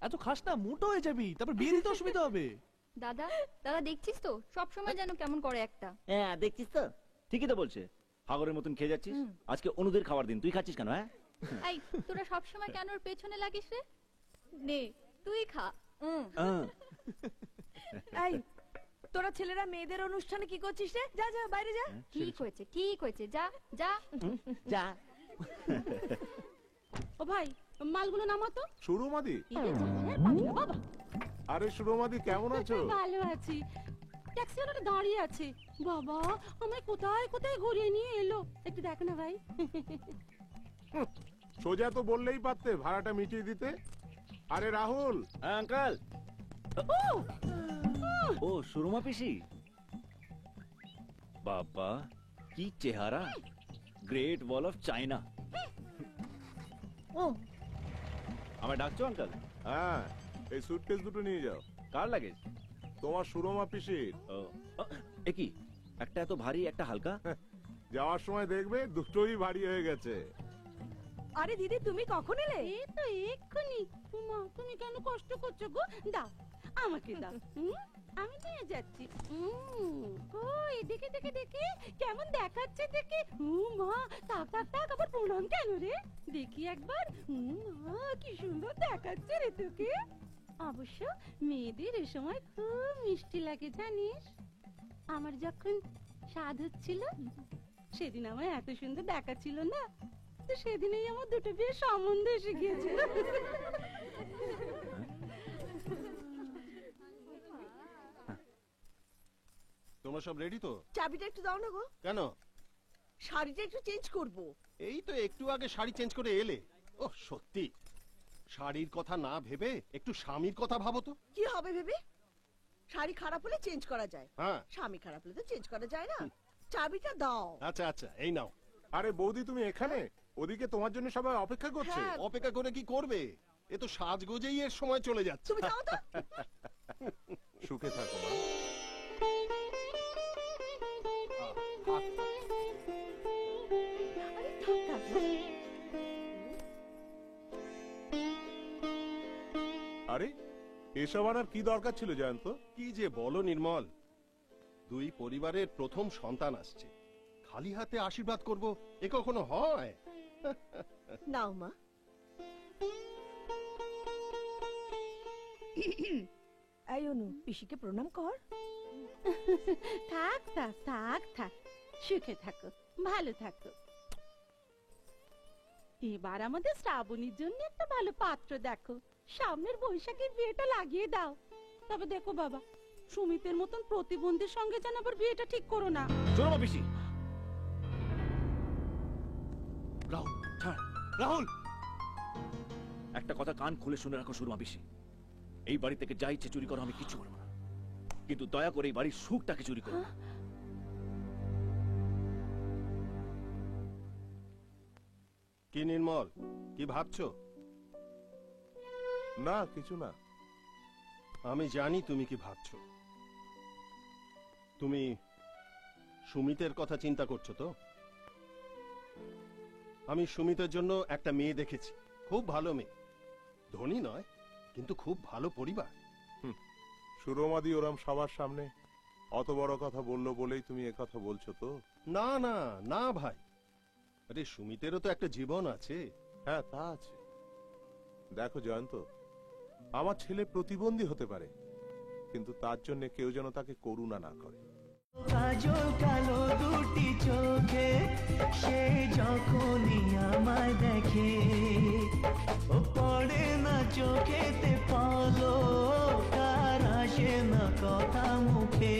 এত খাস না, মোটো হয়ে যাবি, তারপর বিয়ে দিতে অসুবিধা হবে। দাদা দাদা দেখছিস তো সব সময় যেন কেমন করে একটা। হ্যাঁ দেখছিস তো, ঠিকই তো বলছে। হাগরের মতন খেয়ে যাচ্ছিস। আজকে অনুদের খাবার দিন, তুই খাচ্ছিস কেন? হ্যাঁ এই তোরা সব সময় কেন ওর পেছনে লাগিস রে? নে তুই খা। এই তোরা ছেলেরা মেয়েদের অনুষ্ঠানে কি করছিস রে? যা যা বাইরে যা। ঠিক হয়েছে যা যা যা। ও ভাই মালগুলো নামাতো। সুরমাদি, বাবা আরে সুরমাদি কেমন আছো? ভালো আছি। ট্যাক্সি ওখানে দাঁড়িয়ে আছে। বাবা আমায় কোথায় কোথায় ঘুরিয়ে নিয়ে এলো, একটু দেখ না ভাই। সোজা তো বললেই পারতে ভাড়াটা মিটিয়ে দিতে। আরে রাহুল। আঙ্কেল। ও সুরমা পিসি, বাবা কি চেহারা, গ্রেট ওয়াল অফ চায়না। আমায় ডাকছো আঙ্কেল? হ্যাঁ, এই সুটকেস দুটো নিয়ে যাও। কার লাগেজ? তোমার সুরমা পিসির। এ কি, একটা এত ভারী একটা হালকা। যাওয়ার সময় দেখবে দুটোই ভারী হয়ে গেছে। আরে দিদি তুমি কখন এলে? এই তো এক্ষুনি। মা তুমি কেন কষ্ট করছো গো? দাও আমাকে দাও। আমি নিয়ে যাচ্ছি। ওই দেখে দেখে দেখে কেমন দেখাচ্ছে দেখে। মা তাক তাক তাক আবার প্রণাম কেন রে? দেখি একবার। মা কি সুন্দর দেখাচ্ছে রে তোকে। অবশ্য মেয়েদের এ সময় খুব মিষ্টি লাগে জানিস। আমার যখন স্বাদ হচ্ছিল সেদিন আমায় এত সুন্দর দেখাচ্ছিল না, তো সেদিনই আমার দুটো বিয়ে সম্বন্ধ এসে গিয়েছিল। তোমরা সব রেডি তো? চাবিটা একটু দাও না গো। কেন? শাড়িটা একটু চেঞ্জ করব। এই তো একটু আগে শাড়ি চেঞ্জ করে এলে। ও সত্যি, শাড়ির কথা না ভেবে একটু স্বামীর কথা ভাবো তো। কি হবে ভেবে? শাড়ি খারাপ হলে চেঞ্জ করা যায়, হ্যাঁ স্বামী খারাপ হলে তো চেঞ্জ করা যায় না। চাবিটা দাও। আচ্ছা আচ্ছা এই নাও। আরে বৌদি তুমি এখানে? ওদিকে তোমার জন্য সবাই অপেক্ষা করছে। হ্যাঁ। অপেক্ষা করে কি করবে? এ তো সাজগোজেই এর সময় চলে যাচ্ছে। তুমি যাও তো। সুখে থাকো মা। আরে থাক থাক। আরে এসব আনার কি দরকার ছিল জয়ন্ত? কি যে বলো নির্মল, দুই পরিবারের প্রথম সন্তান আসছে, খালি হাতে আশীর্বাদ করব এ কখনো হয়? নাও মা। এই অনু পিসিকে প্রণাম কর। থাক থাক থাক থাক, সুখে থাকো, ভালো থাকো। এবার আমাদের শ্রাবণীর জন্য একটা ভালো পাত্র দেখো, সামনের বৈশাখের বিয়েটা লাগিয়ে দাও। তবে দেখো বাবা, সুমিতের মতন প্রতিবন্ধীর সঙ্গে যেন আবার বিয়েটা ঠিক করো না। সুরমা পিসি। রাহুল ছাড়, রাহুল। একটা কথা কান খুলে শুনে রাখো সুরমা পিসি, এই বাড়ি থেকে যা ইচ্ছে চুরি করো, আমি কিচ্ছু করবো না, কিন্তু দয়া করে এই বাড়ির সুখটাকে চুরি করো না। কি নির্মল, কি ভাবছো? না কিছু না। আমি জানি তুমি কি ভাবছো। তুমি সুমিতের কথা চিন্তা করছো তো? আমি সুমিতের জন্য একটা মেয়ে দেখেছি, খুব ভালো মেয়ে, ধনী নয় কিন্তু খুব ভালো পরিবার। সুরমাদি ওরম সবার সামনে অত বড় কথা বললো বলেই তুমি কথা বলছো তো? না না না ভাই, আরে সুমিতেরও তো একটা জীবন আছে। হ্যাঁ তা আছে। দেখো জয়ন্ত, আমার ছেলে প্রতিবন্ধী হতে পারে, কিন্তু তার জন্য কেউ যেন তাকে করুণা না করে। কাজল কালো দুটি চোখে সে যখনই আমায় দেখে, ও পড়ে না চোখেতে পলক, আর আসে না কথা মুখে।